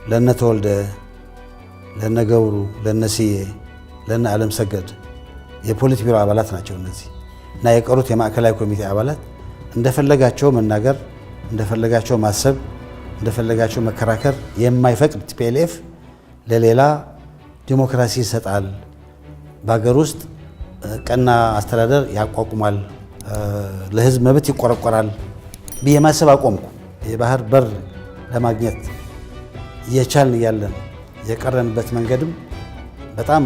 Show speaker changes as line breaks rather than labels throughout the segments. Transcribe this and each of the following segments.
ለነ ተወልደ፣ ለነ ገብሩ፣ ለነ ስዬ፣ ለነ ዓለም ሰገድ የፖሊት ቢሮ አባላት ናቸው እነዚህ እና የቀሩት የማዕከላዊ ኮሚቴ አባላት እንደፈለጋቸው መናገር፣ እንደፈለጋቸው ማሰብ፣ እንደፈለጋቸው መከራከር የማይፈቅድ ቲፒኤልኤፍ ለሌላ ዲሞክራሲ ይሰጣል፣ በሀገር ውስጥ ቀና አስተዳደር ያቋቁማል፣ ለህዝብ መብት ይቆረቆራል ብዬ ማሰብ አቆምኩ። የባህር በር ለማግኘት እየቻልን እያለን የቀረንበት መንገድም በጣም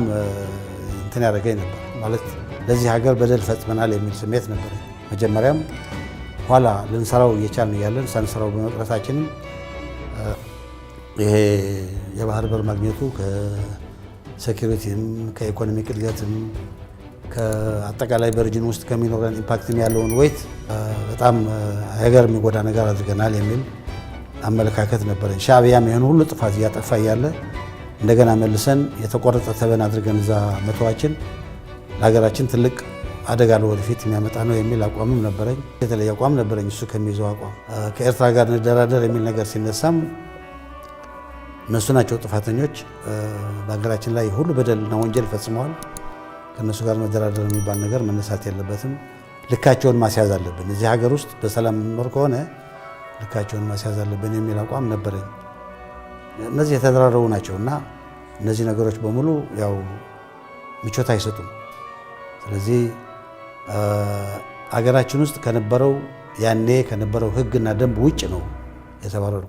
እንትን ያደረገኝ ነበር። ማለት ለዚህ ሀገር በደል ፈጽመናል የሚል ስሜት ነበር መጀመሪያም። ኋላ ልንሰራው እየቻልን እያለን ሳንሰራው በመቅረታችንም ይሄ የባህር በር ማግኘቱ ከሴኩሪቲም ከኢኮኖሚክ እድገትም ከአጠቃላይ በሪጅን ውስጥ ከሚኖረን ኢምፓክትም ያለውን ወይት በጣም ሀገር የሚጎዳ ነገር አድርገናል የሚል አመለካከት ነበረኝ። ሻዕቢያም ይህን ሁሉ ጥፋት እያጠፋ እያለ እንደገና መልሰን የተቆረጠ ተበን አድርገን እዛ መተዋችን ለሀገራችን ትልቅ አደጋ ለወደፊት የሚያመጣ ነው የሚል አቋምም ነበረኝ። የተለየ አቋም ነበረኝ እሱ ከሚይዘው አቋም። ከኤርትራ ጋር እንደራደር የሚል ነገር ሲነሳም እነሱ ናቸው ጥፋተኞች፣ በሀገራችን ላይ ሁሉ በደልና ወንጀል ፈጽመዋል፣ ከእነሱ ጋር መደራደር የሚባል ነገር መነሳት የለበትም፣ ልካቸውን ማስያዝ አለብን፣ እዚህ ሀገር ውስጥ በሰላም መኖር ከሆነ ልካቸውን ማስያዝ አለብን የሚል አቋም ነበረኝ። እነዚህ የተደራረቡ ናቸው እና እነዚህ ነገሮች በሙሉ ያው ምቾት አይሰጡም። ስለዚህ አገራችን ውስጥ ከነበረው ያኔ ከነበረው ሕግና ደንብ ውጭ ነው የተባረሩ።